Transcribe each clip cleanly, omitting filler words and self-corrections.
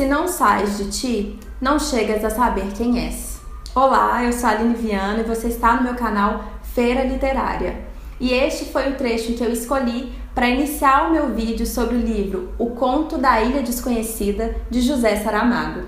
Se não sais de ti, não chegas a saber quem és. Olá, eu sou a Aline Viana e você está no meu canal Feira Literária. E este foi o trecho que eu escolhi para iniciar o meu vídeo sobre o livro O Conto da Ilha Desconhecida, de José Saramago.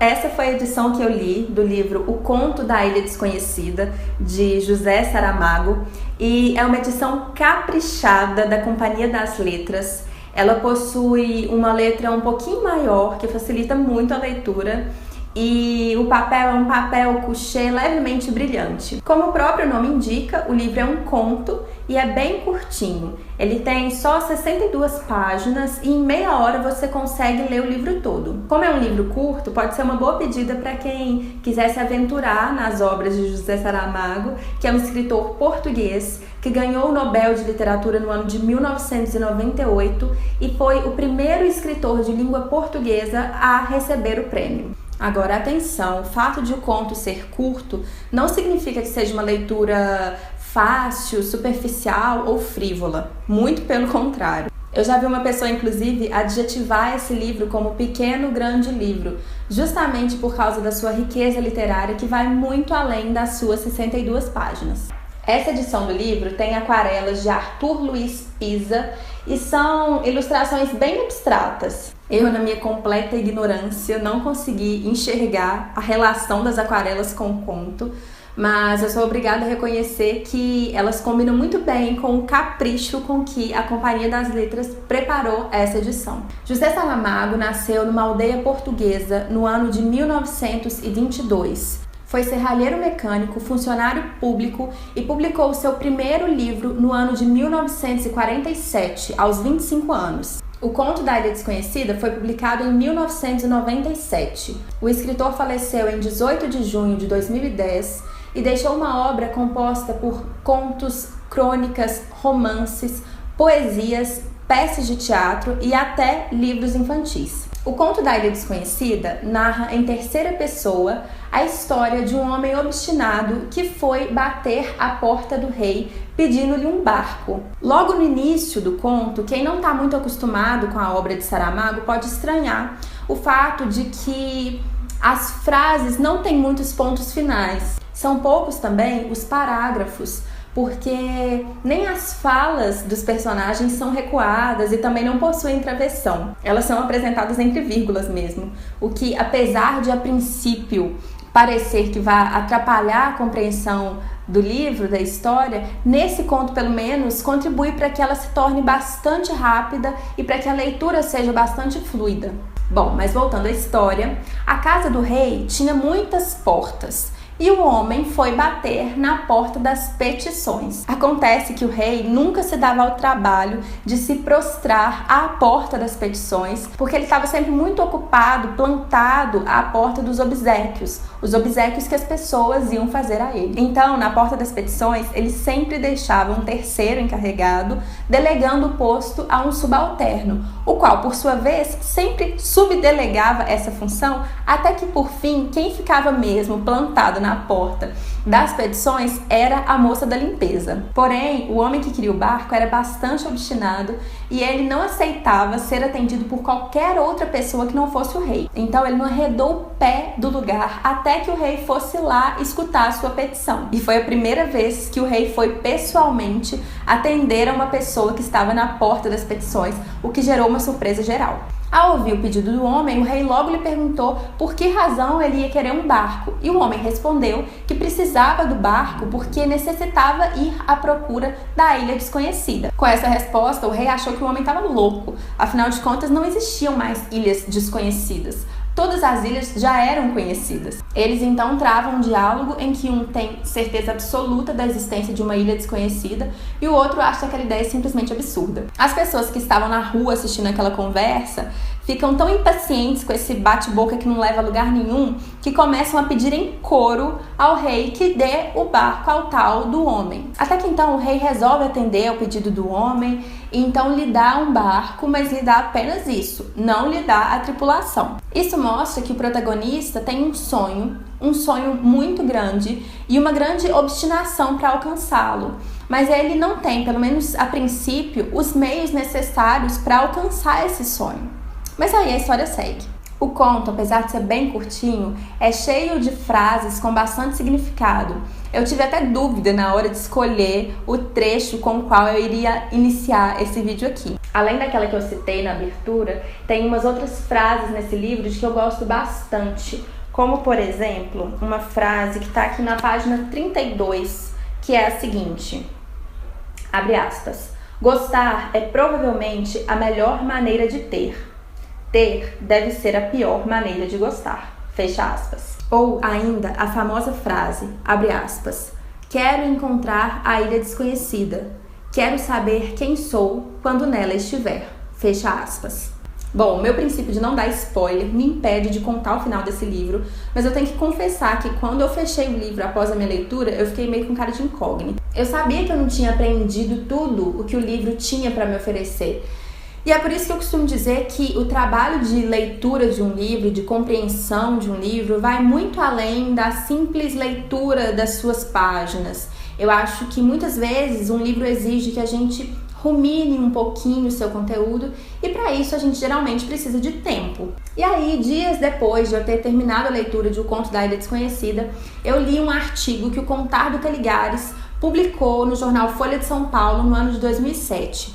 Essa foi a edição que eu li do livro O Conto da Ilha Desconhecida, de José Saramago, e é uma edição caprichada da Companhia das Letras. Ela possui uma letra um pouquinho maior, que facilita muito a leitura, e o papel é um papel couché levemente brilhante. Como o próprio nome indica, o livro é um conto e é bem curtinho. Ele tem só 62 páginas e em meia hora você consegue ler o livro todo. Como é um livro curto, pode ser uma boa pedida para quem quiser se aventurar nas obras de José Saramago, que é um escritor português que ganhou o Nobel de Literatura no ano de 1998 e foi o primeiro escritor de língua portuguesa a receber o prêmio. Agora, atenção, o fato de o conto ser curto não significa que seja uma leitura fácil, superficial ou frívola. Muito pelo contrário. Eu já vi uma pessoa, inclusive, adjetivar esse livro como pequeno, grande livro, justamente por causa da sua riqueza literária, que vai muito além das suas 62 páginas. Essa edição do livro tem aquarelas de Arthur Luiz Pisa e são ilustrações bem abstratas. Eu, na minha completa ignorância, não consegui enxergar a relação das aquarelas com o conto, mas eu sou obrigada a reconhecer que elas combinam muito bem com o capricho com que a Companhia das Letras preparou essa edição. José Saramago nasceu numa aldeia portuguesa no ano de 1922. Foi serralheiro mecânico, funcionário público e publicou seu primeiro livro no ano de 1947, aos 25 anos. O Conto da Ilha Desconhecida foi publicado em 1997. O escritor faleceu em 18 de junho de 2010 e deixou uma obra composta por contos, crônicas, romances, poesias, peças de teatro e até livros infantis. O Conto da Ilha Desconhecida narra em terceira pessoa a história de um homem obstinado que foi bater à porta do rei pedindo-lhe um barco. Logo no início do conto, quem não está muito acostumado com a obra de Saramago pode estranhar o fato de que as frases não têm muitos pontos finais. São poucos também os parágrafos, porque nem as falas dos personagens são recuadas e também não possuem travessão. Elas são apresentadas entre vírgulas mesmo, o que, apesar de a princípio parecer que vai atrapalhar a compreensão do livro, da história, nesse conto pelo menos contribui para que ela se torne bastante rápida e para que a leitura seja bastante fluida. Bom, mas voltando à história, a casa do rei tinha muitas portas. E o homem foi bater na porta das petições. Acontece que o rei nunca se dava ao trabalho de se prostrar à porta das petições, porque ele estava sempre muito ocupado, plantado à porta dos obséquios, os obséquios que as pessoas iam fazer a ele. Então, na porta das petições, ele sempre deixava um terceiro encarregado, delegando o posto a um subalterno, o qual, por sua vez, sempre subdelegava essa função, até que, por fim, quem ficava mesmo plantado na porta das petições era a moça da limpeza. Porém, o homem que queria o barco era bastante obstinado e ele não aceitava ser atendido por qualquer outra pessoa que não fosse o rei. Então ele não arredou o pé do lugar até que o rei fosse lá escutar a sua petição. E foi a primeira vez que o rei foi pessoalmente atender a uma pessoa que estava na porta das petições, o que gerou uma surpresa geral. Ao ouvir o pedido do homem, o rei logo lhe perguntou por que razão ele ia querer um barco, e o homem respondeu que precisava do barco porque necessitava ir à procura da ilha desconhecida. Com essa resposta, o rei achou que o homem estava louco, afinal de contas não existiam mais ilhas desconhecidas. Todas as ilhas já eram conhecidas. Eles então travam um diálogo em que um tem certeza absoluta da existência de uma ilha desconhecida e o outro acha aquela ideia simplesmente absurda. As pessoas que estavam na rua assistindo aquela conversa ficam tão impacientes com esse bate-boca que não leva a lugar nenhum, que começam a pedir em coro ao rei que dê o barco ao tal do homem. Até que então o rei resolve atender ao pedido do homem e então lhe dá um barco, mas lhe dá apenas isso, não lhe dá a tripulação. Isso mostra que o protagonista tem um sonho muito grande e uma grande obstinação para alcançá-lo, mas ele não tem, pelo menos a princípio, os meios necessários para alcançar esse sonho. Mas aí a história segue. O conto, apesar de ser bem curtinho, é cheio de frases com bastante significado. Eu tive até dúvida na hora de escolher o trecho com o qual eu iria iniciar esse vídeo aqui. Além daquela que eu citei na abertura, tem umas outras frases nesse livro de que eu gosto bastante, como, por exemplo, uma frase que está aqui na página 32, que é a seguinte, abre aspas, gostar é provavelmente a melhor maneira de ter. Ter deve ser a pior maneira de gostar. Fecha aspas. Ou ainda a famosa frase, abre aspas, quero encontrar a ilha desconhecida. Quero saber quem sou quando nela estiver. Fecha aspas. Bom, meu princípio de não dar spoiler me impede de contar o final desse livro, mas eu tenho que confessar que quando eu fechei o livro após a minha leitura, eu fiquei meio com cara de incógnita. Eu sabia que eu não tinha aprendido tudo o que o livro tinha para me oferecer. E é por isso que eu costumo dizer que o trabalho de leitura de um livro, de compreensão de um livro, vai muito além da simples leitura das suas páginas. Eu acho que muitas vezes um livro exige que a gente rumine um pouquinho o seu conteúdo e para isso a gente geralmente precisa de tempo. E aí, dias depois de eu ter terminado a leitura de O Conto da Ilha Desconhecida, eu li um artigo que o Contardo Caligares publicou no jornal Folha de São Paulo no ano de 2007.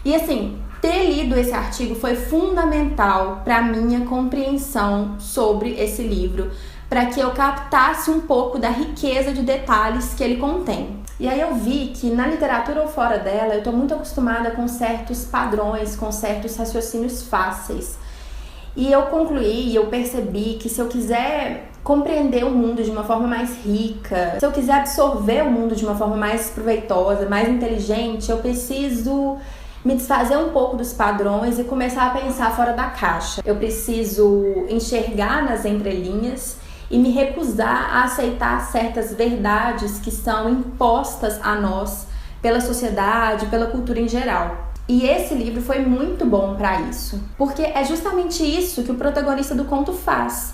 E assim, ter lido esse artigo foi fundamental para a minha compreensão sobre esse livro, para que eu captasse um pouco da riqueza de detalhes que ele contém. E aí eu vi que na literatura ou fora dela, eu estou muito acostumada com certos padrões, com certos raciocínios fáceis. E eu concluí, eu percebi que se eu quiser compreender o mundo de uma forma mais rica, se eu quiser absorver o mundo de uma forma mais proveitosa, mais inteligente, eu preciso me desfazer um pouco dos padrões e começar a pensar fora da caixa. Eu preciso enxergar nas entrelinhas e me recusar a aceitar certas verdades que são impostas a nós pela sociedade, pela cultura em geral. E esse livro foi muito bom para isso, porque é justamente isso que o protagonista do conto faz.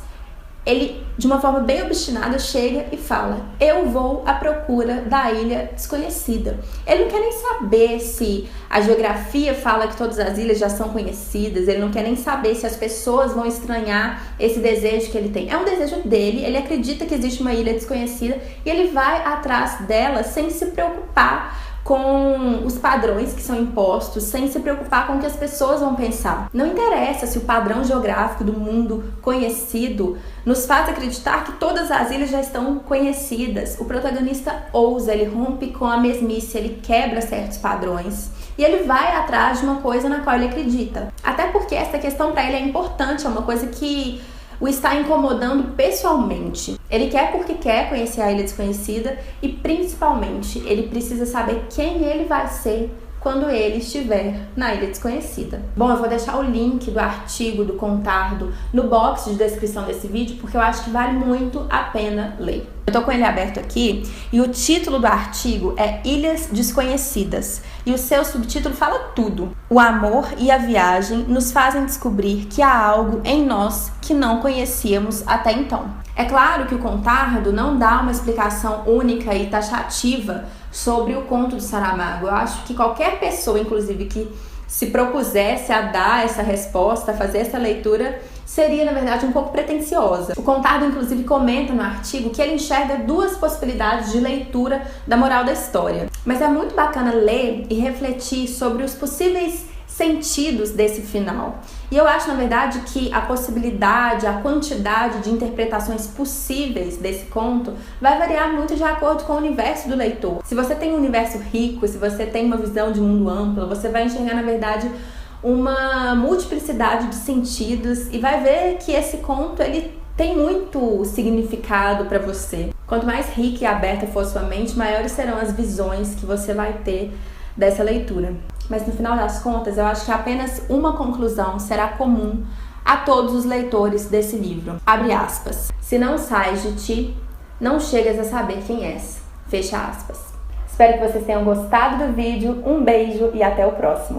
Ele, de uma forma bem obstinada, chega e fala, eu vou à procura da ilha desconhecida. Ele não quer nem saber se a geografia fala que todas as ilhas já são conhecidas, ele não quer nem saber se as pessoas vão estranhar esse desejo que ele tem. É um desejo dele, ele acredita que existe uma ilha desconhecida e ele vai atrás dela sem se preocupar com os padrões que são impostos, sem se preocupar com o que as pessoas vão pensar. Não interessa se o padrão geográfico do mundo conhecido nos faz acreditar que todas as ilhas já estão conhecidas. O protagonista ousa, ele rompe com a mesmice, ele quebra certos padrões e ele vai atrás de uma coisa na qual ele acredita. Até porque essa questão para ele é importante, é uma coisa que o está incomodando pessoalmente. Ele quer porque quer conhecer a ilha desconhecida e, principalmente, ele precisa saber quem ele vai ser quando ele estiver na ilha desconhecida. Bom, eu vou deixar o link do artigo do Contardo no box de descrição desse vídeo, porque eu acho que vale muito a pena ler. Eu tô com ele aberto aqui e o título do artigo é Ilhas Desconhecidas e o seu subtítulo fala tudo. O amor e a viagem nos fazem descobrir que há algo em nós que não conhecíamos até então. É claro que o Contardo não dá uma explicação única e taxativa sobre o conto do Saramago. Eu acho que qualquer pessoa, inclusive, que se propusesse a dar essa resposta, a fazer essa leitura, seria, na verdade, um pouco pretensiosa. O Contardo, inclusive, comenta no artigo que ele enxerga duas possibilidades de leitura da moral da história. Mas é muito bacana ler e refletir sobre os possíveis sentidos desse final. E eu acho, na verdade, que a possibilidade, a quantidade de interpretações possíveis desse conto vai variar muito de acordo com o universo do leitor. Se você tem um universo rico, se você tem uma visão de mundo ampla, você vai enxergar, na verdade, uma multiplicidade de sentidos e vai ver que esse conto, ele tem muito significado para você. Quanto mais rica e aberta for sua mente, maiores serão as visões que você vai ter dessa leitura. mas no final das contas eu acho que apenas uma conclusão será comum a todos os leitores desse livro. Abre aspas. Se não sais de ti, não chegas a saber quem és. Fecha aspas. Espero que vocês tenham gostado do vídeo. Um beijo e até o próximo.